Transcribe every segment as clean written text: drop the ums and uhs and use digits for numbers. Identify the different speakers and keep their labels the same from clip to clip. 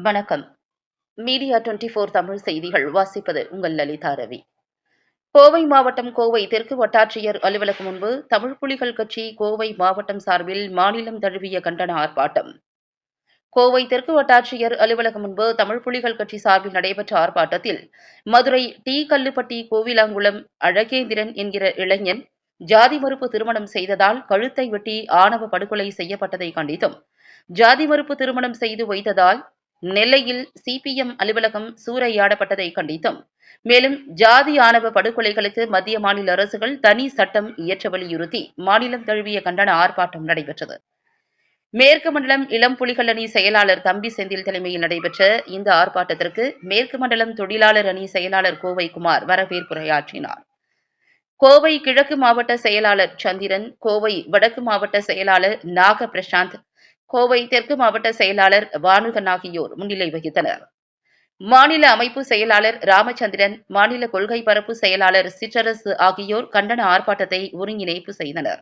Speaker 1: வணக்கம். மீடியா 24 தமிழ் செய்திகள் வாசிப்பது உங்கள் லலிதா ரவி. கோவை மாவட்டம் கோவை தெற்கு வட்டாட்சியர் அலுவலகம் முன்பு தமிழ் புலிகள் கட்சி கோவை மாவட்டம் சார்பில் மாநிலம் தழுவிய கண்டன ஆர்ப்பாட்டம். கோவை தெற்கு வட்டாட்சியர் அலுவலகம் முன்பு தமிழ் புலிகள் கட்சி சார்பில் நடைபெற்ற ஆர்ப்பாட்டத்தில் மதுரை டி. கல்லுப்பட்டி கோவிலாங்குளம் அழகேந்திரன் என்கிற இளைஞன் ஜாதி மறுப்பு திருமணம் செய்ததால் கழுத்தை வெட்டி ஆணவ படுகொலை செய்யப்பட்டதை கண்டித்தும், ஜாதி மறுப்பு திருமணம் செய்து வைத்ததால் நெல்லையில் சிபிஎம் அலுவலகம் சூறையாடப்பட்டதை கண்டித்தும், மேலும் ஜாதி ஆணவ படுகொலைகளுக்கு மத்திய மாநில அரசுகள் தனி சட்டம் இயற்ற வலியுறுத்தி மாநிலம் தழுவிய கண்டன ஆர்ப்பாட்டம் நடைபெற்றது. மேற்கு மண்டலம் இளம் புலிகள் அணி செயலாளர் தம்பி செந்தில் தலைமையில் நடைபெற்ற இந்த ஆர்ப்பாட்டத்திற்கு மேற்கு மண்டலம் தொழிலாளர் அணி செயலாளர் கோவை குமார் வரவேற்புரையாற்றினார். கோவை கிழக்கு மாவட்ட செயலாளர் சந்திரன், கோவை வடக்கு மாவட்ட செயலாளர் நாக பிரசாந்த், கோவை தெற்கு மாவட்ட செயலாளர் வானுகன் ஆகியோர் முன்னிலை வகித்தனர். மாநில அமைப்பு செயலாளர் ராமச்சந்திரன், மாநில கொள்கை பரப்பு செயலாளர் சிற்றரசு ஆகியோர் கண்டன ஆர்ப்பாட்டத்தை ஒருங்கிணைப்பு செய்தனர்.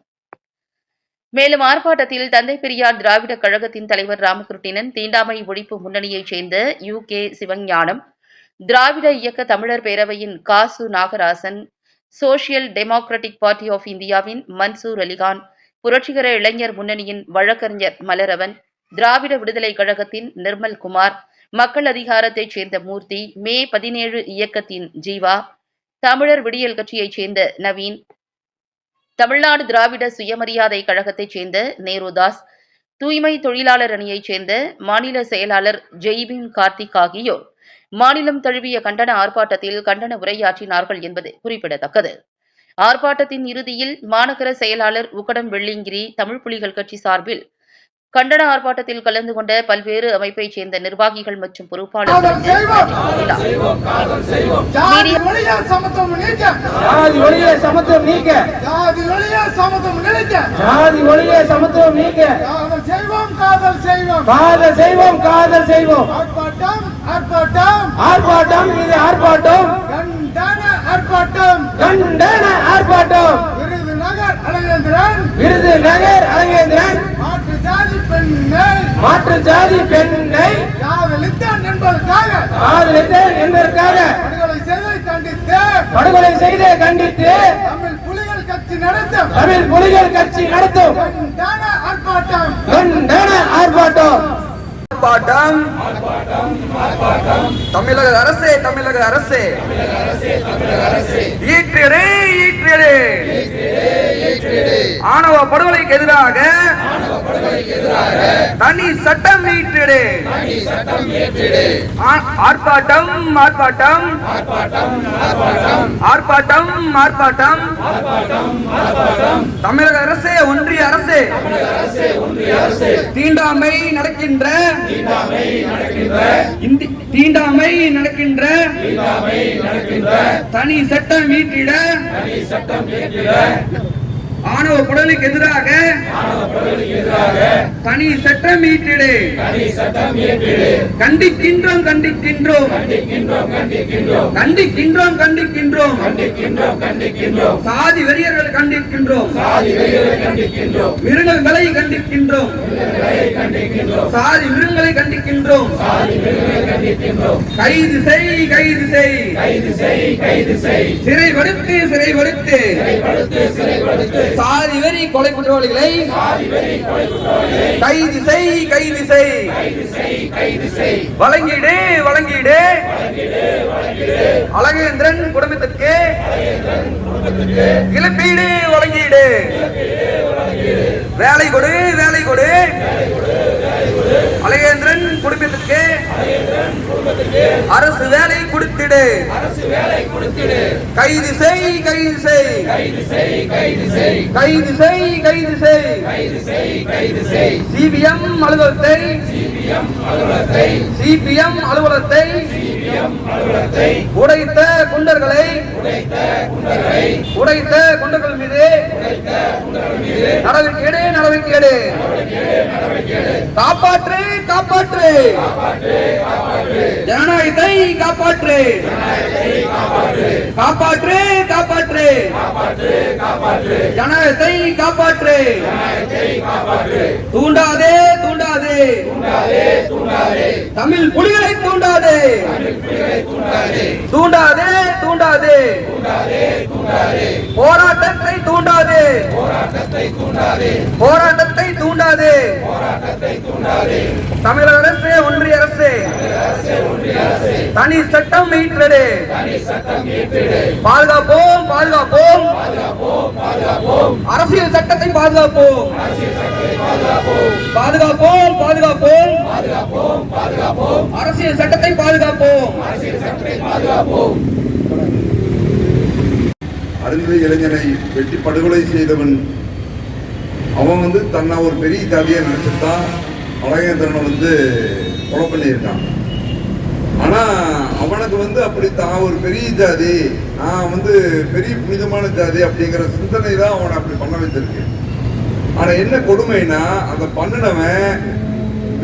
Speaker 1: மேலும் ஆர்ப்பாட்டத்தில் தந்தை பெரியார் திராவிட கழகத்தின் தலைவர் ராமகிருட்டிணன், தீண்டாமை ஒழிப்பு முன்னணியைச் சேர்ந்த UK சிவஞானம், திராவிட இயக்க தமிழர் பேரவையின் Kasu Nagarasan, social democratic party of இந்தியாவின் மன்சூர் அலிகான், புரட்சிகர இளைஞர் முன்னணியின் வழக்கறிஞர் மலரவன், திராவிட விடுதலை கழகத்தின் நிர்மல் குமார், மக்கள் அதிகாரத்தைச் சேர்ந்த மூர்த்தி, மே 17 இயக்கத்தின் ஜீவா, தமிழர் விடியல் கட்சியைச் சேர்ந்த நவீன், தமிழ்நாடு திராவிட சுயமரியாதை கழகத்தைச் சேர்ந்த நேருதாஸ், தூய்மை தொழிலாளர் அணியைச் சேர்ந்த மாநில செயலாளர் ஜெய்பீம் கார்த்திக் ஆகியோர் மாநிலம் தழுவிய கண்டன ஆர்ப்பாட்டத்தில் கண்டன உரையாற்றினார்கள் என்பது குறிப்பிடத்தக்கது. ஆர்ப்பாட்டத்தின் இறுதியில் மாநகர செயலாளர் உக்கடம் வெள்ளிங்கிரி தமிழ் புலிகள் கட்சி சார்பில் கண்டன ஆர்ப்பாட்டத்தில் கலந்து கொண்ட பல்வேறு அமைப்பைச் சேர்ந்த நிர்வாகிகள் மற்றும் பொறுப்பாளர்கள்
Speaker 2: விருதுநகர் அழகேந்திரன் மாற்று ஜாதி பெண்ணை என்பதற்காக படுகொலை செய்ததை கண்டித்து தமிழ் புலிகள் கட்சி நடத்தும் கண்டன ஆர்ப்பாட்டம். தமிழக அரசே ஈற்றியடே ஆணவ படுகொலைக்கு எதிராக தனி சட்டம் ஈற்றியடே. ஆர்ப்பாட்டம் தமிழக அரசே, ஒன்றிய அரசே, தீண்டாமை நடக்கின்ற தனி சட்டம் ஈற்றிட ஆணவ படுகொலைக்கு எதிராக தனி சட்டம் ஈற்றிடு. கண்டிக்கின்றோம் சாதி வெறியர்களை கண்டிக்கின்றோம், மிருகங்களை கண்டிக்கின்றோம், சாதி மிருகங்களை கண்டிக்கின்றோம். கைது செய் சிறைப்படுத்து சாதி வெறி கொலை குற்றவாளிகளை கைது செய் வழங்கிடு அழகேந்திரன் குடும்பத்திற்கு இழப்பீடு வழங்கிடு. வேலை கொடு அழகேந்திரன் குடும்பத்திற்கு அரசு வேலை கொடுத்திடு. கைது செய் சிபிஎம் அலுவலகத்தை உடைத்த குண்டர்கள் மீது நடவடிக்கை எடு. காப்பாற்று ஜனநாயகத்தை காப்பாற்று காப்பாற்று ஜனநாயகத்தை காப்பாற்று தூண்டாதே தூண்டாதே தமிழ் புலிகளை தூண்டாதே தூண்டாதே தூண்டாதே போராட்டத்தை தூண்டாதே போராட்டத்தை தூண்டாதே தமிழக அரசு ஒன்றிய அரசு தனி சட்டம் மீட்டெடு பாதுகாப்போம் பாதுகாப்போம் அரசியல் சட்டத்தை பாதுகாப்போம் பாதுகாப்போம் பாதுகாப்போம் அரசியல் சட்டத்தை பாதுகாப்போம்
Speaker 3: அறிவிலை இளைஞனை வெட்டி படுகொலை செய்தவன் அவன் தன்னை ஒரு பெரிய ஜாதியை நினைச்சுதான் அழகேந்திரனை கொலை பண்ணியிருக்கான். ஆனா அவனுக்கு அப்படி தான் ஒரு பெரிய ஜாதி, நான் பெரிய புனிதமான ஜாதி அப்படிங்கிற சிந்தனை தான் அவனை அப்படி பண்ண வச்சிருக்கு. ஆனா என்ன கொடுமைனா, அந்த பண்ணினவன்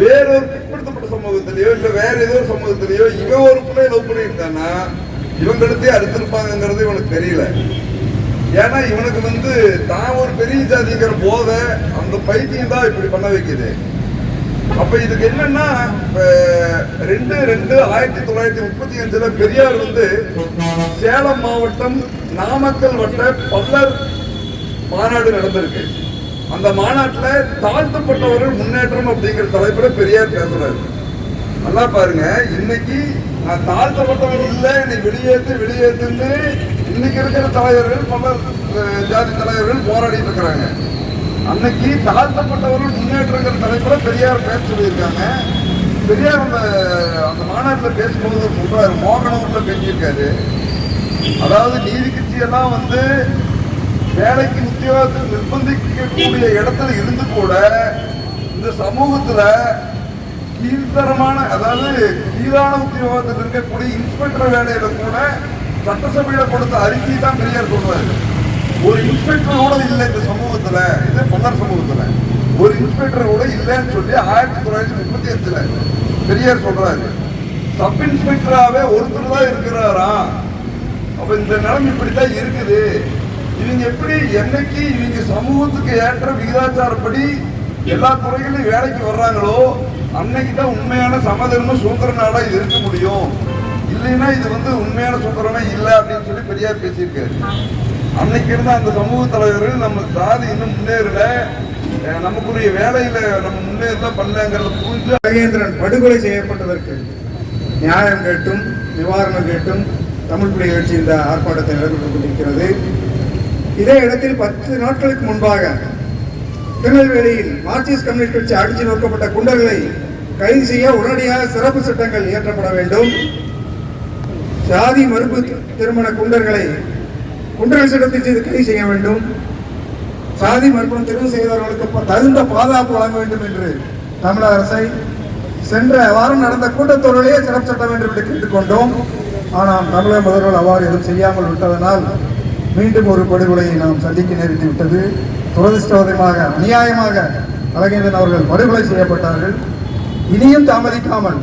Speaker 3: வேறொரு பிற்படுத்தப்பட்ட சமூகத்திலேயோ இல்ல வேற ஏதோ ஒரு சமூகத்திலேயோ இவன் ஒரு பிள்ளை லவ் பண்ணியிருந்தானா இவங்களுக்கே அறுத்திருப்பாங்கிறது இவனுக்கு தெரியல. ஏன்னா இவனுக்கு தான் ஒரு பெரிய ஜாதிங்கிற போத அந்த பைத்தியம் தான் இப்படி பண்ண வைக்குது. அப்ப இதுக்கு என்னன்னா, 2/2/1935 பெரியார் சேலம் மாவட்டம் நாமக்கல் வட்ட பல்லர் மாநாடு நடந்திருக்கு. அந்த மாநாட்டுல தாழ்த்தப்பட்டவர்கள் முன்னேற்றம் அப்படிங்கிற தலைப்புல பெரியார் பேசுறாரு. நல்லா பாருங்க, இன்னைக்கு நான் தாழ்த்தப்பட்டவர்கள் இல்ல, என்னை வெளியேற்றுன்னு இன்னைக்கு இருக்கிற தலைவர்கள் பல்லர் ஜாதி தலைவர்கள் போராடிட்டு இருக்கிறாங்க. அன்னைக்கு தாழ்த்தப்பட்டவர்கள் முன்னேற்றங்கிற தலைப்புல பெரியார் பேச சொல்லியிருக்காங்க. பெரியார் அந்த மாநாட்டில் பேசும்போது சொல்றாரு, மோகனூர்ல பேசியிருக்காரு. அதாவது நீதி கட்சி எல்லாம் வேலைக்கு உத்தியோகத்தில் நிர்பந்திக்கக்கூடிய இடத்துல இருந்து கூட இந்த சமூகத்துல கீழ்த்தரமான, அதாவது கீழான உத்தியோகத்தில் இருக்கக்கூடிய இன்ஸ்பெக்டர் வேலையில கூட சட்டசபையில கொடுத்த அறிக்கை தான் பெரியார் சொல்றாரு. ஒரு இன்ஸ்பெக்டர் கூட இல்லை இந்த சமூகத்துல, இது பல்லர் சமூகத்துல ஒரு இன்ஸ்பெக்டர் கூட இல்லைன்னு சொல்லி 1935 பெரியார் சொல்றாரு. சப் இன்ஸ்பெக்டராவே ஒருத்தர் தான் இருக்கிறாரா? அப்ப இந்த நிலைமை இப்படித்தான் இருக்குது. இவங்க எப்படி என்னைக்கு இவங்க சமூகத்துக்கு ஏற்ற விகிதாச்சாரப்படி எல்லா துறைகளிலும் வேலைக்கு வர்றாங்களோ அன்னைக்கு தான் உண்மையான சமதர்ம சுதந்திர நாடா இது இருக்க முடியும். இல்லைன்னா இது உண்மையான சுதந்திரமே இல்லை அப்படின்னு சொல்லி பெரியார் பேசியிருக்காரு. அன்னைக்கு இருந்த அந்த சமூக தலைவர்கள் நம்ம சாதி இன்னும் முன்னேறல, நமக்குரிய வேலையில நம்ம முன்னேறல பண்ணலங்கிறத புரிஞ்சு
Speaker 4: அழகேந்திரன் படுகொலை செய்யப்பட்டதற்கு நியாயம் கேட்டும் நிவாரணம் கேட்டும் தமிழ் புலி கட்சி இந்த ஆர்ப்பாட்டத்தை நடைபெற்றுக் கொண்டிருக்கிறது. இதே இடத்தில் 10 நாட்களுக்கு முன்பாக திருநெல்வேலியில் மார்க்சிஸ்ட் கம்யூனிஸ்ட் கட்சி அடித்து நோக்கப்பட்ட குண்டர்களை கைது செய்ய உடனடியாக சிறப்பு சட்டங்கள் இயற்றப்பட வேண்டும். சாதி மறுப்பு திருமண குண்டர்கள் சட்டத்தில் செய்து கைது செய்ய வேண்டும். சாதி மறுப்பு தெரிவு செய்தவர்களுக்கு தகுந்த பாதுகாப்பு வழங்க வேண்டும் என்று தமிழக அரசை சென்ற வாரம் நடந்த கூட்டத்தொடரிலேயே சிறப்பு சட்டம் வேண்டும் என்று கேட்டுக்கொண்டோம். ஆனால் தமிழக முதல்வர்கள் அவ்வாறு எதுவும் செய்யாமல் விட்டதனால் மீண்டும் ஒரு படுகொலையை நாம் சந்திக்க நேரிட்டு விட்டது. துரதிருஷ்டவசமாக அநியாயமாக அழகேந்திரன் அவர்கள் படுகொலை செய்யப்பட்டார்கள். இனியும் தாமதிக்காமல்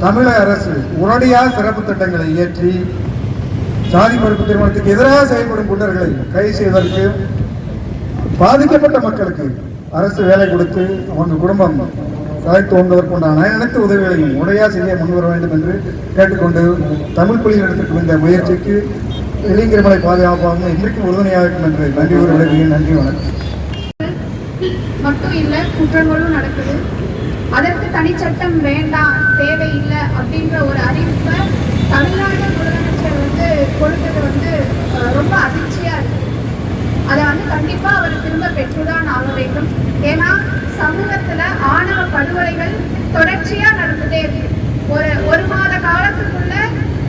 Speaker 4: தமிழக அரசு உடனடியாக சிறப்பு திட்டங்களை இயற்றி சாதி மறுப்பு திருமணத்துக்கு எதிராக செயல்படும் குண்டர்களை கைது செய்வதற்கு, பாதிக்கப்பட்ட மக்களுக்கு அரசு வேலை கொடுத்து அவங்க குடும்பம் தோன்றுவதற்குண்டான அனைத்து உதவிகளையும் உடையா செய்ய முன்வர வேண்டும் என்று கேட்டுக்கொண்டு தமிழ் புலிகள் எடுத்திருக்கும் இந்த முயற்சிக்கு இளைஞர்களை பாதுகாப்பாக இன்றைக்கும் உறுதுணையாக இருக்கும் என்று நன்றி ஒரு விளைவுகள். நன்றி, வணக்கம்.
Speaker 5: மட்டும் இல்லை, குற்றங்களும் நடக்குது. அதற்கு தனிச்சட்டம் வேண்டாம், தேவையில்லை அப்படின்ற ஒரு அறிவிப்பை தமிழ்நாடு முதலமைச்சர் கொடுத்தது ரொம்ப அதிர்ச்சியா இருக்கு. அதை கண்டிப்பா அவர் திரும்ப பெற்றுதான் ஆக வேண்டும். ஏன்னா சமூகத்துல ஆணவ படுகொலைகள் தொடர்ச்சியா நடந்துட்டே இருக்கு. ஒரு மாத காலத்துக்குள்ள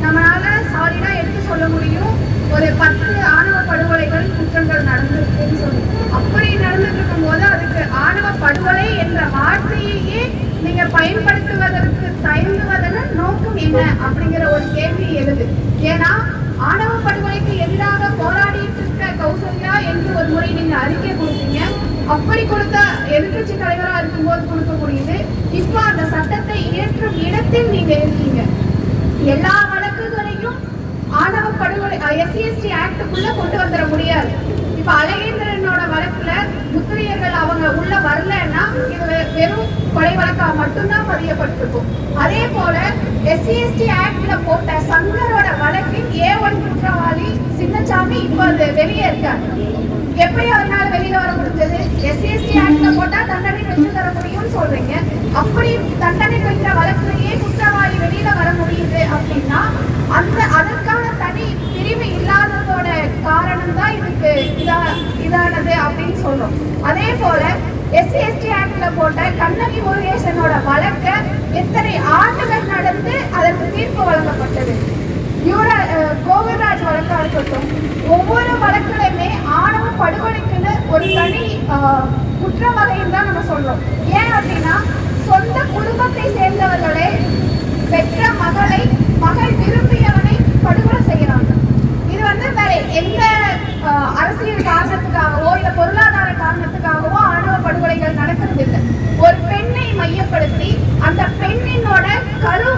Speaker 5: நம்மளால சாலிடா எடுத்து சொல்ல முடியும், ஒரு 10 ஆணவ படுகொலைகள் குற்றங்கள் நடந்திருக்குன்னு சொல்லி. அப்படி நடந்துட்டு இருக்கும் போது அதுக்கு ஆணவ படுகொலை என்ற வார்த்தையே நீங்க பயன்படுத்துவதற்கு தயங்குவதன் நோக்கம் என்ன அப்படிங்கிற ஒரு கேள்வி எழுது. ஏன்னா ஆணவ படுகொலைக்கு எதிராக போராடிட்டு இருக்க கௌசல்யா என்று ஒரு முறை நீங்க அறிக்கை கொடுத்தீங்க. அப்படி கொடுத்த எதிர்கட்சி தலைவராக இருக்கும்போது கொடுக்க முடியுது. இப்ப அந்த சட்டத்தை இயற்றும் இடத்தில் நீங்க இருக்கீங்க. எல்லா வழக்குகளையும் ஆணவ படுகொலை SC/ST ஆக்டுக்குள்ள கொண்டு வந்துட முடியாது. இப்ப அழகேந்திரனோட வழக்குல முத்திரையர்கள் அவங்க உள்ள வரலன்னா இது வெறும் கொலை வழக்கா மட்டும்தான் பதியப்பட்டிருக்கும். அதே போல SC/ST ஆக்ட்ல போட்ட சங்கரோட வழக்கில் A1 குற்றவாளி சின்னசாமி இப்ப அது வெளியே இருக்காரு. எப்படி அவரால வெளியில வர முடிஞ்சது? SC/ST ஆக்ட்ல போட்டா தண்டனை பெற்று தர முடியும்னு சொல்றீங்க. அப்படி தண்டனை பெற்ற வழக்கிலேயே குற்றவாளி வெளியில வர முடியுது அப்படின்னா அதற்கான தனி பிரிவு இல்லாததோட காரணம் தான் இதுக்கு இதானது அப்படின்னு சொல்றோம். அதே போல SC/ST ஆக்ட்ல போட்ட கண்ணகி முருகேசனோட வழக்க எத்தனை ஆண்டுகள் நடந்து அதற்கு தீர்ப்பு வழங்கப்பட்டது. கோவில்ராஜ் வழக்கா இருக்கட்டும், ஒவ்வொரு வழக்குலையுமே ஆணவ படுகொலைக்குன்னு ஒரு தனி குற்ற வகைன்னு தான் நம்ம சொல்றோம். ஏன் அப்படின்னா சொந்த குடும்பத்தை சேர்ந்தவர்களே பெற்ற மகள் விரும்பியவனை படுகொலை செய்யறாங்க. இது வேற எந்த அரசியல் காரணத்துக்காகவோ இல்ல பொருளாதார காரணத்துக்காகவோ ஆணவ படுகொலைகள் நடக்கிறது இல்லை. ஒரு பெண்ணை மையப்படுத்தி அந்த பெண்ணினோட கரு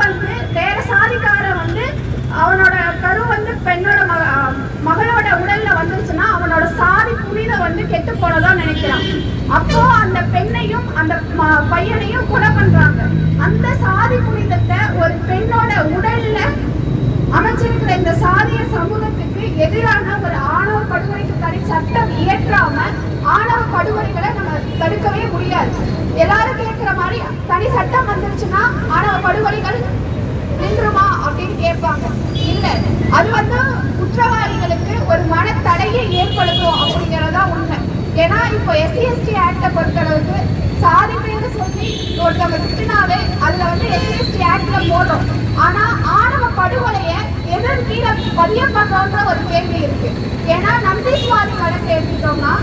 Speaker 5: வேற சாதிக்கார அவனோட கரு பெண்ணோட மகளோட உடல்ல வந்துருச்சுன்னா அவனோட சாதி புனித கெட்டு போனதான் நினைக்கிறான். அப்போ அந்த பெண்ணையும் அந்த பையனையும் கொலை பண்றாங்க. அந்த சாதி புனிதத்தை ஒரு பெண்ணோட உடல்ல அமைச்சிருக்கிற இந்த சாதிய சமூகத்துக்கு எதிரான ஒரு ஆணவ படுகொலைக்கு தனி சட்டம் இயற்றாம ஆணவ படுகொலைகளை நம்ம தடுக்கவே முடியாது. எல்லாரும் கேட்கிற மாதிரி தனி சட்டம் வந்துருச்சுன்னா ஆணவ படுகொலைகள் நின்றுமா அப்படின்னு கேட்பாங்க. இல்ல, அது குற்றவாளிகளுக்கு ஒரு மனத்தடையை ஏற்படுத்தும் அப்படிங்கறதா உண்மை. ஏன்னா இப்போ SC/ST ஆக்ட பொறுத்தளவுக்கு சாதி பேரு சொல்லி ஒருத்தவங்க திட்டினாவே அதுல SC/ST ஆக்ட்ல போடுறோம். ஆனா ஆணவ படுகொலைய எதன் கீழே பதியப்படுறோன்ற ஒரு கேள்வி இருக்கு. ஏன்னா நந்தீஸ்வாரி வழக்கு எடுத்துட்டோம்னா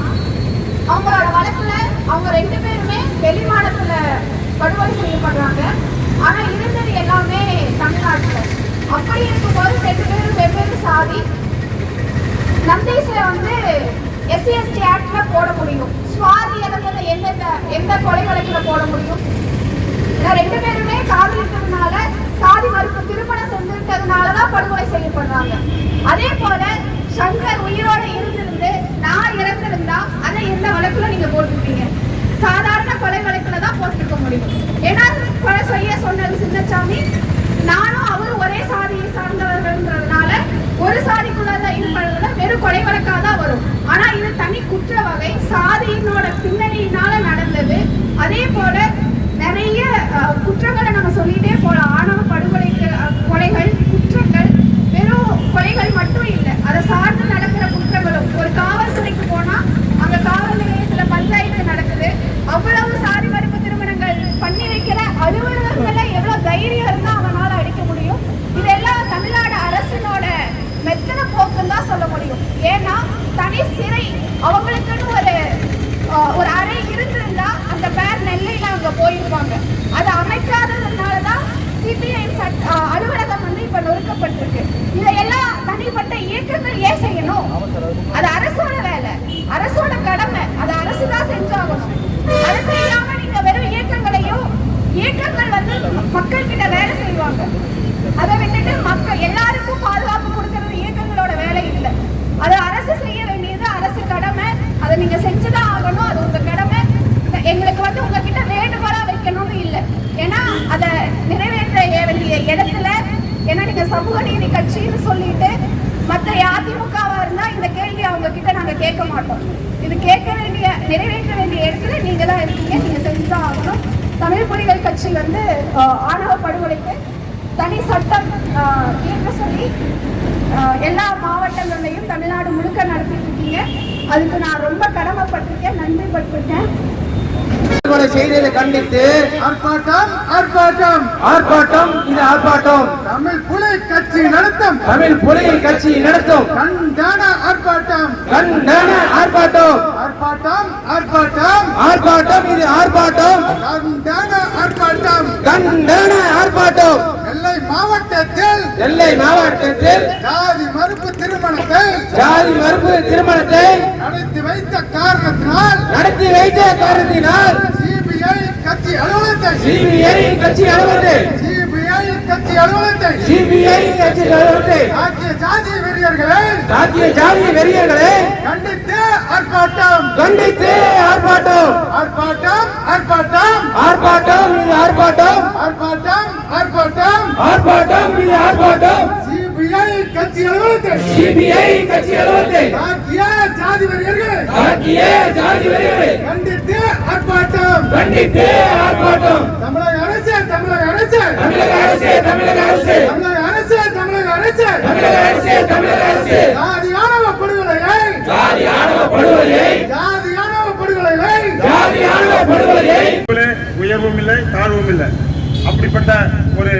Speaker 5: அவங்களோட வழக்குல அவங்க 2 பேருமே வெளிமாநிலத்துல படுகொலை செய்யப்படுறாங்க. ஆனா இருந்தது எல்லாமே தமிழ்நாட்டுல. அப்படி இருக்கும்போது 2 பேரும் வெவ்வேறு சாதி. நந்தீஸ்ல SC/ST ஆக்ட்ல போட முடியும். சுவாதி இறந்தது எந்த கொலை வழக்குல போட முடியும்? 2 பேருமே காதலிக்கிறதுனால சாதி மறுப்பு திருமணம் செஞ்சிருக்கிறதுனாலதான் படுகொலை செய்யப்படுறாங்க. அதே போல சங்கர் உயிரோட இருந்திருந்து நான் இறந்திருந்தா அதை எந்த வழக்குல நீங்க போட்டுருப்பீங்க? சாதாரண கொலை வழக்குல தான் போட்டிருக்க முடியும். ஏன்னா கொலை செய்ய சொன்னது சின்னசாமி, நானும் அவரும் ஒரே சாதியை சார்ந்தவர்கள்ன்றதுனால ஒரு சாதிக்குள்ளதான் ஈடுபடுறதுல வெறும் கொலை வழக்காக தான் வரும். ஆனா இது தனி குற்ற வகை, சாதியினோட பின்னணியினால நடந்தது. அதே போல நிறைய குற்றங்களை நம்ம சொல்லிட்டே போலாம். ஆணவ கொலைகள் குற்றங்கள் வெறும் கொலைகள் மட்டும் இல்லை, அதை சார்ந்து நடக்கிற குற்றங்களும். ஒரு காவல்துறைக்கு போனா அங்க காவல் நிலையத்துல பஞ்சாயத்து நடக்குது. அவ்வளவு சாதி மறுப்பு திருமணங்கள் பண்ணி வைக்கிற அலுவலகத்துல எவ்வளவு தைரியம் இருந்தா அவனால அடிக்க முடியும்? இதெல்லாம் தமிழ்நாடு அரசினோட மெத்தன போக்குன்னு தான் சொல்ல முடியும். ஏன்னா தனி சிறை அவங்களுக்குன்னு ஒரு அறை இருந்திருந்தா அந்த பேர் நெல்லையில அங்க போயிருப்பாங்க. அதை அமைக்காததுனாலதான் CBI அலுவலகம் இப்ப நொறுக்கப்பட்டிருக்கு. இதையெல்லாம் தனிப்பட்ட இயக்கங்கள் ஏன் செய்யணும்? அது அரசோட வேலை, அரசோட கடமை, அதை அரசுதான் செஞ்சாகணும். அதை செய்யாம நீங்க வெறும் இயக்கங்கள் மக்கள் கிட்ட வேலை செய்வாங்க. அதை விட்டுட்டு மக்கள் எல்லாருக்கும் பாதுகாப்பு கொடுக்கறது இயக்கங்களோட வேலை இல்லை. அது அரசு செய்ய வேண்டியது அரசு கடமை. அதை நீங்க செஞ்சுதான் ஆகணும். அது உங்க கடமை. எங்களுக்கு உங்ககிட்ட வேண்டுகோளா வைக்கணும்னு இல்லை. ஏன்னா அதை நிறைவேற்ற வேண்டிய இடத்துல, ஏன்னா நீங்க சமூக நீதி கட்சின்னு சொல்லிட்டு மற்ற அதிமுகவா இருந்தா இந்த கேள்வி அவங்க கிட்ட நாங்க கேட்க மாட்டோம். இது கேட்க வேண்டிய நிறைவேற்ற வேண்டிய இடத்துல நீங்க தான் இருக்கீங்க. நீங்க செஞ்சுதான் ஆகணும். தமிழ் புலிகள் கட்சி ஆணவ படுகொலைக்கு தனி சட்டம் இயற்ற சொல்லி எல்லா மாவட்டங்களையும் தமிழ்நாடு முழுக்க நடத்திட்டு இருக்கீங்க. அதுக்கு நான் ரொம்ப கடமைப்பட்டிருக்கேன், நன்றி பட்டிருக்கேன்.
Speaker 2: செய்தியை கண்டித்து
Speaker 4: ஆர்ப்பாட்டம் ஆர்ப்பாட்டம்
Speaker 2: ஆர்ப்பாட்டம் இது ஆர்ப்பாட்டம்
Speaker 4: தமிழ் புலி கட்சி நடத்தும்
Speaker 2: கண்டன ஆர்ப்பாட்டம்
Speaker 4: கண்டன ஆர்ப்பாட்டம் ஆர்ப்பாட்டம் ஆர்ப்பாட்டம்
Speaker 2: ஆர்ப்பாட்டம் இது ஆர்ப்பாட்டம்
Speaker 4: கண்டன ஆர்ப்பாட்டம்
Speaker 2: கண்டன ஆர்ப்பாட்டம்
Speaker 4: நெல்லை மாவட்டத்தில்
Speaker 2: ஜாதி மறுப்பு திருமணத்தை
Speaker 4: நடத்தி வைத்த காரணத்தினால்
Speaker 2: CBI கட்சி அலுவலகத்தை கட்சி அலுவலகத்தை
Speaker 6: சிபிஐ கட்சி அலுவலகத்தை
Speaker 2: தாக்கிய ஜாதி வெறியர்களே கண்டித்து ஆர்ப்பாட்டம்
Speaker 6: கண்டித்து ஆர்ப்பாட்டம்
Speaker 2: ஆர்ப்பாட்டம் ஆர்ப்பாட்டம்
Speaker 6: ஆர்ப்பாட்டம் இது ஆர்ப்பாட்டம்
Speaker 2: ஆர்ப்பாட்டம் ஆர்ப்பாட்டம்
Speaker 6: ஆர்ப்பாட்டம் இது ஆர்ப்பாட்டம்
Speaker 2: சிபிஐ கட்சி அலுவலகத்தை தாக்கிய ஜாதி வெறியர்களே கண்டித்து ஆர்ப்பாட்டம் தமிழக அரசு ஜாதி ஆணவ படுகொலையை
Speaker 7: உயர்வும் இல்லை தாழ்வும் இல்லை. அப்படிப்பட்ட ஒரு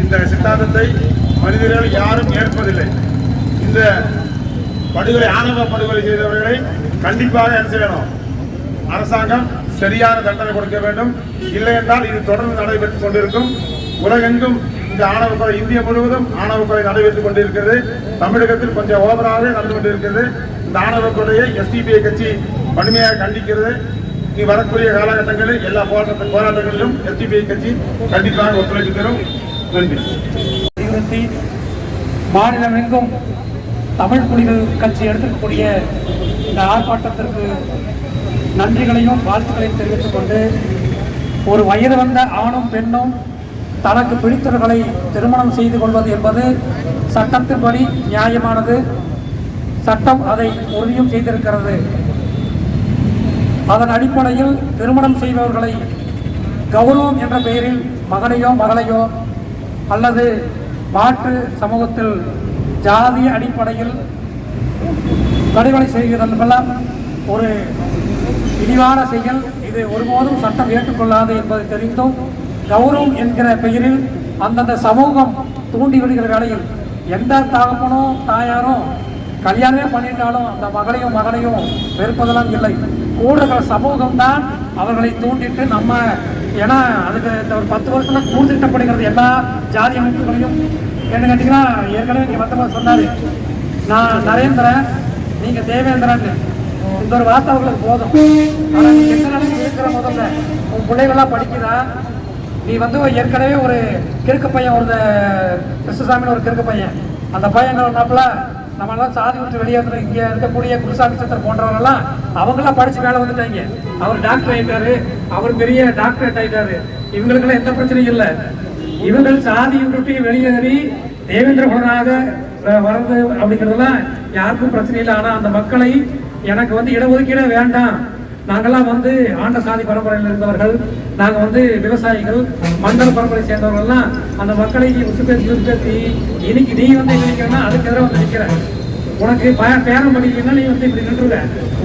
Speaker 7: இந்த சித்தாந்தத்தை மனிதர்கள் யாரும் ஏற்பதில்லை. இந்த படுகொலை ஆணவ படுகொலை செய்தவர்களை கண்டிப்பாக என்ன செய்யணும்? அரசாங்கம் சரியான தண்டனை கொடுக்க வேண்டும். இல்லை என்றால் இது தொடர்ந்து நடைபெற்றுக் கொண்டிருக்கும். உலகெங்கும் இந்த ஆணவ கொலை, இந்தியா முழுவதும் ஆணவ கொலை நடைபெற்றுக் கொண்டிருக்கிறது. தமிழகத்தில் கொஞ்சம் ஓவராகவே நடந்து கொண்டிருக்கிறது. இந்த ஆணவ கொலையை எஸ்டிபிஐ கட்சி வன்மையாக கண்டிக்கிறது. நீ வரக்கூடிய காலகட்டங்களில் எல்லா போராட்டங்களிலும் எஸ்டிபிஐ கட்சி கண்டிப்பாக ஒத்துழைப்பு தரும். நன்றி.
Speaker 8: மாநிலமெங்கும் தமிழ் புலிகள் கட்சி எடுத்துக்கூடிய இந்த ஆர்ப்பாட்டத்திற்கு நன்றிகளையும் வாழ்த்துக்களையும் தெரிவித்துக் கொண்டு, ஒரு வயது வந்த ஆணும் பெண்ணும் தனக்கு பிடித்தவர்களை திருமணம் செய்து கொள்வது என்பது சட்டத்தின்படி நியாயமானது. சட்டம் அதை உறுதியும் செய்திருக்கிறது. அதன் அடிப்படையில் திருமணம் செய்பவர்களை கௌரவம் என்ற பெயரில் மகனையோ மகளையோ அல்லது மாற்று சமூகத்தில் ஜாதிய அடிப்படையில் படுகொலை செய்வதெல்லாம் ஒரு இழிவான செயல். இது ஒருபோதும் சட்டம் ஏற்றுக்கொள்ளாது என்பதை தெரிந்தும் கௌரவம் என்கிற பெயரில் அந்தந்த சமூகம் தூண்டி விடுகிற வேளையில் எந்த தகப்பனோ தாயாரோ கல்யாணமே பண்ணிட்டாலும் அந்த மகளையும் மகனையும் வெறுப்பதெல்லாம் இல்லை. கூடுகிற சமூகம்தான் அவர்களை தூண்டிட்டு நம்ம, ஏன்னா அதுக்கு இந்த ஒரு 10 வருஷத்துல கூர்திட்டப்படுகிறது எல்லா ஜாதி அமைப்புகளையும். என்ன கேட்டீங்கன்னா, ஏற்கனவே இங்கே மற்றவங்க சொன்னாரு, நான் நரேந்திரன் நீங்க தேவேந்திரன், இந்த ஒரு வார்த்தை அவர்களுக்கு போதும். ஆனால் நீ எந்த நிலைக்கு இருக்கிற முதல்ல உன் பிள்ளைகள்லாம் படிக்குதா? நீ ஏற்கனவே ஒரு கிறுக்கு பையன், ஒரு கிருஷ்ணசாமின்னு ஒரு கிறுக்கு பையன், அந்த பையங்கள்னாப்புல நம்மளாம் சாதி விட்டு வெளியேற்ற இங்கே இருக்கக்கூடிய குருசாமி சித்தர் போன்றவர்கள்லாம் அவங்களாம் படிச்சு மேலே வந்துட்டாங்க. அவர் டாக்டர் ஆயிட்டாரு, அவர் பெரிய டாக்டரேட் ஆயிட்டாரு. இவங்களுக்கெல்லாம் எந்த பிரச்சனையும் இல்லை. இவங்கள் சாதி விட்டு வெளியேறி தேவேந்திர குலனாக வர்றது அப்படிங்கிறதுலாம் யாருக்கும் பிரச்சனை இல்லை. ஆனால் அந்த மக்களை எனக்கு இடஒதுக்கீடே வேண்டாம், நாங்கள்லாம் ஆண்ட சாதி பரம்பரையில் இருந்தவர்கள், நாங்கள் விவசாயிகள், மண்டல பரம்பரை சேர்ந்தவர்கள்லாம் அந்த மக்களை உசுப்பேத்தி இன்னைக்கு நீ நினைக்கிறேன்னா அதுக்கு எதிராக நிற்கிற. உனக்கு பேரம் பண்ணிக்கிறீங்கன்னா நீ இப்படி நின்றுருக்க.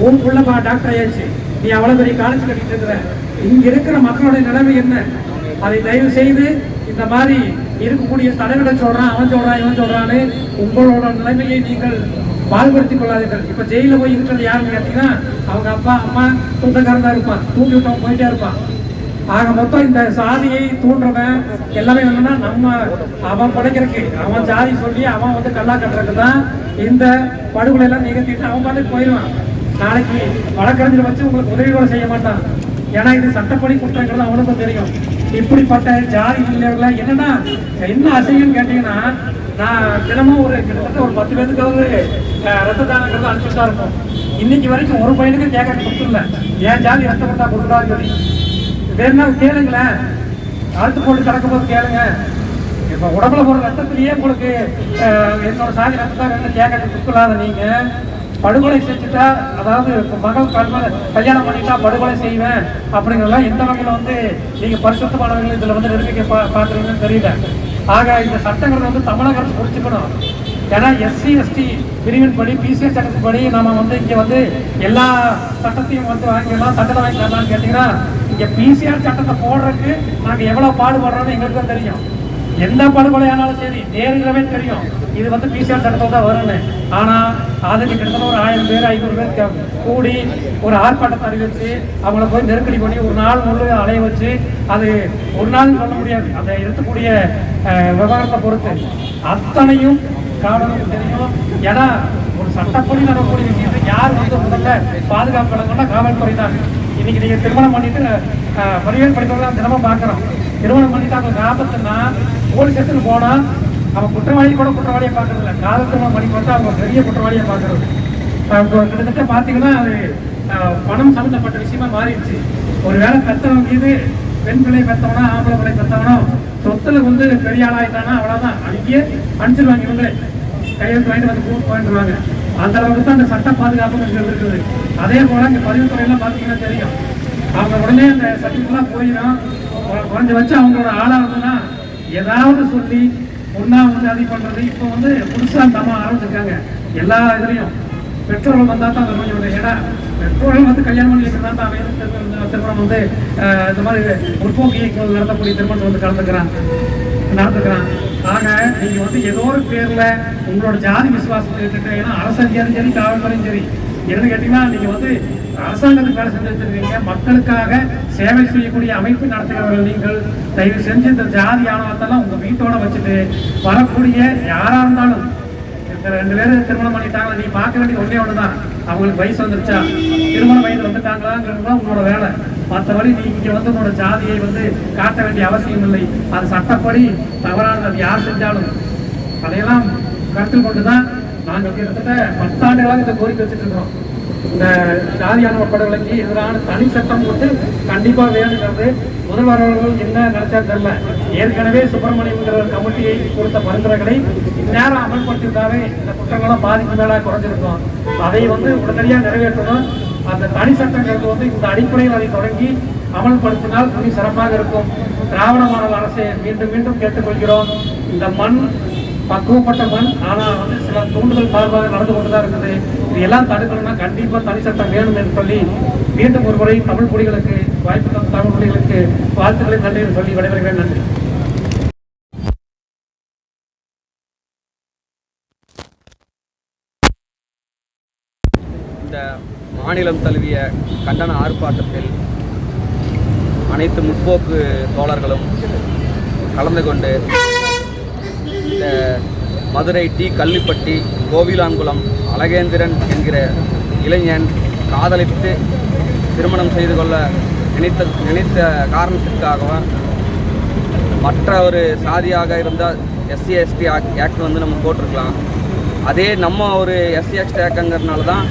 Speaker 8: உன் புள்ள டாக்டர் ஆயாச்சு, நீ அவ்வளோ பெரிய காலேஜ் கட்டிட்டு இருக்கிற. இங்க இருக்கிற மக்களுடைய நிலைமை என்ன? அதை தயவு செய்து இந்த மாதிரி இருக்கக்கூடிய தலைவரை சொல்றான், அவன் சொல்றான், இவன் சொல்றான்னு உங்களோட நிலைமையை நீங்கள் பால்படுத்திக் கொள்ளாதீர்கள். இப்ப ஜெயில போய் இருக்கிறது யாருன்னு கேட்டீங்கன்னா, அவங்க அப்பா அம்மா சொந்தக்காரன் தான் இருப்பான், தூண்டி விட்டவன் போயிட்டே இருப்பான். ஆக மொத்தம் இந்த சாதியை தூண்டுறவன் எல்லாமே என்னன்னா, நம்ம அவன் படைக்கிறதுக்கு அவன் ஜாதி சொல்லி அவன் கல்லா கட்டுறதுக்கு தான் இந்த படுகொலை எல்லாம் நிகழ்த்திட்டு அவன் பார்த்து போயிடுவான். நாளைக்கு வழக்கறிஞர் வச்சு உங்களுக்கு உதவி கூட செய்ய மாட்டான். ஏன்னா இது சட்டப்படி குற்றங்கிறது அவனுக்கும் தெரியும். இப்படிப்பட்ட ஜாதி பிள்ளைகளை என்னன்னா என்ன அசையும் கேட்டீங்கன்னா, நான் தினமும் கிட்டத்தட்ட ஒரு 10 பேருக்கு ரத்த தானங்கிறது அனுப்பிச்சுட்டா இருக்கும். இன்னைக்கு வரைக்கும் ஒரு பையனுக்கு கேட்க கொடுத்துடல, ஏன் ஜாதி ரத்தம் கொடுத்தா கொடுக்குறான்னு சொல்லி. வேணா கேளுங்களேன், அறுத்து போட்டு கிடக்கும் போது கேளுங்க. இப்ப உடம்புல போற ரத்தத்திலேயே உங்களுக்கு என்னோட சாதி ரத்தம் வேணும் கேட்க கொடுக்கலாத நீங்க படுகொலை செஞ்சுட்டா, அதாவது மகள் கல்யாணம் பண்ணிட்டா படுகொலை செய்வேன் அப்படிங்கிறதெல்லாம் எந்த வகையில் நீங்க பரிசுத்தமானவர்கள் இதுல நிரூபிக்க பாக்குறீங்கன்னு தெரியல. ஆக இந்த சட்டங்கள் தமிழக அரசு புரிச்சுக்கணும். ஏன்னா எஸ்சி எஸ்டி பிரிவின் படி பிசிஎஸ் சட்டத்தின்படி நாம இங்க எல்லா சட்டத்தையும் வாங்கிடலாம், சட்டத்தை வாங்கி தரலாம்னு கேட்டீங்கன்னா, இங்க பிசிஆர் சட்டத்தை போடுறதுக்கு நாங்க எவ்வளவு பாடுபடுறோம்னு எங்களுக்கு தான் தெரியும். எந்த படுகொலையானாலும் சரி நேருகிறவே தெரியும் இது பிசிஆர் சட்டத்தில் தான் வரும்னு. ஆனா அதுக்கு கிட்டத்தட்ட ஒரு 1000 பேர் 500 பேர் கூடி ஒரு ஆர்ப்பாட்டத்தை அறிவிச்சு அவங்கள போய் நெருக்கடி பண்ணி ஒரு நாள் முழு அலைய வச்சு, அது ஒரு நாள் சொல்ல முடியாது, அதை இருக்கக்கூடிய விவகாரத்தை பொறுத்து அத்தனையும் காவலுக்கு தெரியும். ஏன்னா ஒரு சட்டப்படி நடக்கக்கூடிய விஷயத்தை யார் முதல்ல பாதுகாப்பு வழங்கினா காவல்துறை தான். இன்னைக்கு நீங்க திருமணம் பண்ணிட்டு மறியல் படிப்பவர்கள் தினமும் பார்க்கிறோம். திருமணம் பண்ணிட்டாங்க ஞாபகத்துனா போலீஸ் ஸ்டேஷனுக்கு போனா அவன் குற்றவாளி கூட குற்றவாளியை பார்க்கறது இல்லை. காதல் திருமணம் பண்ணி பார்த்தா அவங்க பெரிய குற்றவாளியை பார்க்கறது. கிட்டத்தட்ட பார்த்தீங்கன்னா அது பணம் சம்மந்தப்பட்ட விஷயமா மாறிடுச்சு. ஒரு வேலை பெற்றவங்க மீது பெண் பிள்ளை பெற்றவனா ஆம்பளை பிள்ளை பெற்றவனோ சொத்துல வந்து பெரிய ஆளாயிட்டானா அவ்வளோதான், அங்கேயே அனுப்பிச்சிருவாங்க. இவங்களே கையெழுத்து வாங்கிட்டு வந்து கூட்டு போயிட்டுருவாங்க. அந்த அளவுக்கு தான் அந்த சட்ட பாதுகாப்பு இங்கே இருக்குது. அதே போல இங்கே பதிவுத்துறையெல்லாம் பார்த்தீங்கன்னா தெரியும், அவங்க உடனே அந்த சர்டிஃபிகேட்லாம் போயிடும். குறைஞ்சபட்சம் அவங்களோட ஆளாக இருந்ததுன்னா ஏதாவது சொல்லி ஒன்றா வந்து அது பண்ணுறது. இப்போ வந்து புதுசாக அந்த அம்மா ஆரம்பிச்சிருக்காங்க எல்லா இதுலேயும். பெற்றோர்கள் வந்தால் தான் அந்த கொஞ்சம் ஏன்னா பெற்றோர்கள் வந்து கல்யாணம் பண்ணி வைக்கிறதா தான் அவன் திருமணம் வந்து இந்த மாதிரி முற்போக்கு இயக்கங்கள் நடத்தக்கூடிய திருமணத்தை வந்து நடந்துக்கிறான். ஆக நீங்கள் வந்து ஏதோ ஒரு பேரில் உங்களோட ஜாதி விசுவாசத்தை எடுத்துட்டு, ஏன்னா அரசாங்கம் சரி காவல்துறையும் சரி எதுன்னு கேட்டீங்கன்னா நீங்கள் வந்து அரசாங்கத்துக்கு வேலை செஞ்சு வச்சிருக்கீங்க. மக்களுக்காக சேவை செய்யக்கூடிய அமைப்பு நடத்துகிறவர்கள் நீங்கள் தயவு செஞ்சு இந்த ஜாதி ஆணவத்தெல்லாம் உங்கள் வீட்டோட வச்சுட்டு வரக்கூடிய யாராக இருந்தாலும் ரெண்டு பேரும் திருமணம் பண்ணிட்டாங்களா நீ பார்க்க வேண்டிய ஒன்றே ஒன்று தான், அவங்களுக்கு வயசு வந்துருச்சா திருமண வயது வந்துட்டாங்களாங்கிறது தான் உங்களோட வேலை. மற்றபடி நீ இங்கே வந்து உங்களோட ஜாதியை வந்து காட்ட வேண்டிய அவசியம் இல்லை. அது சட்டப்படி தவறானது, அது யார் செஞ்சாலும். அதையெல்லாம் கருத்தில் கொண்டு தான் நாங்கள் கிட்டத்தட்ட 10 ஆண்டுகளாக இந்த கோரிக்கை வச்சுட்டு இருக்கிறோம். இந்த ஜாதியான படுகொலைக்கு எதிரான தனி சட்டம் வந்து கண்டிப்பாக வேணுங்கிறது முதல்வர் அவர்கள் என்ன நினைச்சா தெரியல. ஏற்கனவே சுப்பிரமணியங்கிற கமிட்டியை கொடுத்த பரிந்துரைகளை இந்நேரம் அமல்படுத்தியிருந்தாவே இந்த குற்றங்களும் பாதிப்பு மேல குறைஞ்சிருக்கும். அதை வந்து உடனடியாக நிறைவேற்றணும். அந்த தனி சட்டங்களுக்கு வந்து இந்த அடிப்படையில் அதை தொடங்கி அமல்படுத்தினால் மிக சிறப்பாக இருக்கும். திராவிட மாடல் அரசை மீண்டும் மீண்டும் கேட்டுக்கொள்கிறோம். இந்த மண் பக்குவப்பட்ட மண், ஆனால் வந்து சில தூண்டுதல் சார்பாக நடந்து கொண்டுதான் இருக்குது. இது எல்லாம் தடுக்கணும்னா கண்டிப்பாக தனி சட்டம் வேணும் என்று சொல்லி மீண்டும் ஒரு முறை தமிழ் குடிகளுக்கு வாய்ப்பு தந்த தமிழ் குடிகளுக்கு வாழ்த்துக்களை நன்றி என்று சொல்லி விடைபெறுகிறேன். நன்றி.
Speaker 9: இந்த மாநிலம் தழுவிய கண்டன ஆர்ப்பாட்டத்தில் அனைத்து முற்போக்கு தோழர்களும் கலந்து கொண்டு இந்த மதுரை டி கள்ளிப்பட்டி கோவிலாங்குளம் அழகேந்திரன் என்கிற இளைஞன் காதலித்து திருமணம் செய்து கொள்ள நினைத்த காரணத்திற்காகவும் மற்ற ஒரு சாதியாக இருந்தால் எஸ்சி எஸ்டி ஆக்ட் வந்து நம்ம போட்டிருக்கலாம். அதே நம்ம ஒரு எஸ்சி எஸ்டி ஆக்ட்ங்கிறதுனால தான்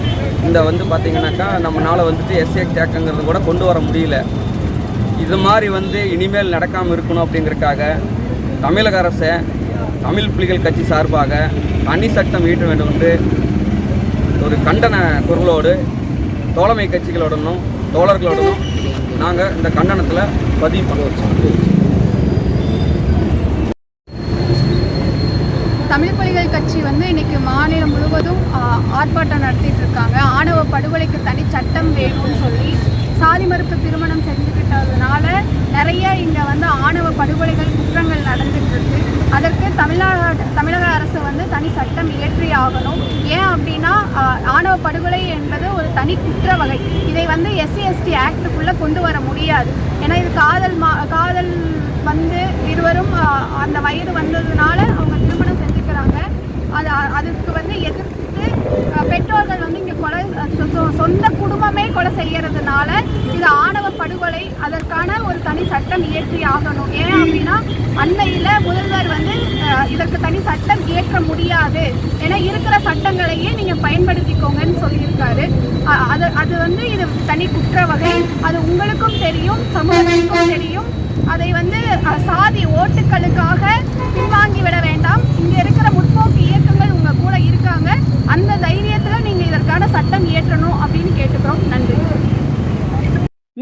Speaker 9: இந்த வந்து பார்த்திங்கனாக்கா நம்மளால் வந்துட்டு எஸ்சி எஸ்டி ஆக்ட்ங்கிறது கூட கொண்டு வர முடியல. இது மாதிரி வந்து இனிமேல் நடக்காமல் இருக்கணும் அப்படிங்கிறதுக்காக தமிழக அரசை தமிழ் புலிகள் கட்சி சார்பாக தனி சட்டம் ஈட்ட வேண்டும் என்று ஒரு கண்டன குரலோடு தோழமை கட்சிகளுடனும் தோழர்களுடனும் நாங்கள் இந்த கண்டனத்தில் பதிவு பண்ண வச்சோம்.
Speaker 5: தமிழ் புலிகள் கட்சி வந்து இன்னைக்கு மாநிலம் முழுவதும் ஆர்ப்பாட்டம் நடத்திட்டு இருக்காங்க. ஆணவ படுகொலைக்கு தனி சட்டம் வேணும்னு சொல்லி சாதி மறுப்பு திருமணம் செஞ்சுக்கிட்டதுனால நிறைய இங்கே வந்து ஆணவ படுகொலைகள் குற்றங்கள் நடந்துட்டு இருக்கு. அதற்கு தமிழக அரசு வந்து தனி சட்டம் இயற்றி ஆகணும். ஏன் அப்படின்னா ஆணவ படுகொலை என்பது ஒரு தனி குற்ற வகை. இதை வந்து எஸ்சி எஸ்டி ஆக்டுக்குள்ளே கொண்டு வர முடியாது. ஏன்னா இது காதல் வந்து இருவரும் அந்த வயது வந்ததுனால அவங்க திருமணம் செஞ்சுக்கிறாங்க. அதுக்கு வந்து எதிர்த்து பெற்றோர்கள் வந்து இங்கே கொலை சொந்த குடும்பமே கொலை செய்யறதுனால இது ஆணவ படுகொலை. அதற்கான ஒரு தனி சட்டம் இயற்றி ஆகணும். ஏன் அப்படின்னா அண்மையில் முதல்வர் வந்து இதற்கு தனி சட்டம் இயற்ற முடியாது, ஏன்னா இருக்கிற சட்டங்களையே நீங்கள் பயன்படுத்திக்கோங்கன்னு சொல்லியிருக்காரு. அது வந்து இது தனி குற்ற வகை. அது உங்களுக்கும் தெரியும், சமூகத்துக்கும் தெரியும். அதை வந்து சாதி ஓட்டுக்களுக்காக பின்வாங்கிவிட வேண்டாம். இங்கே இருக்கிற முற்போக்கு இயக்கங்கள் உங்கள் கூட இருக்காங்க. அந்த தைரியத்தில் நீங்கள் இதற்கான சட்டம் இயற்றணும் அப்படின்னு கேட்டுக்கிறோம். நன்றி.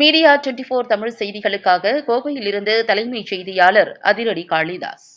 Speaker 1: மீடியா 24 தமிழ் செய்திகளுக்காக கோவையிலிருந்து தலைமைச் செய்தியாளர் அதிரடி காளிதாஸ்.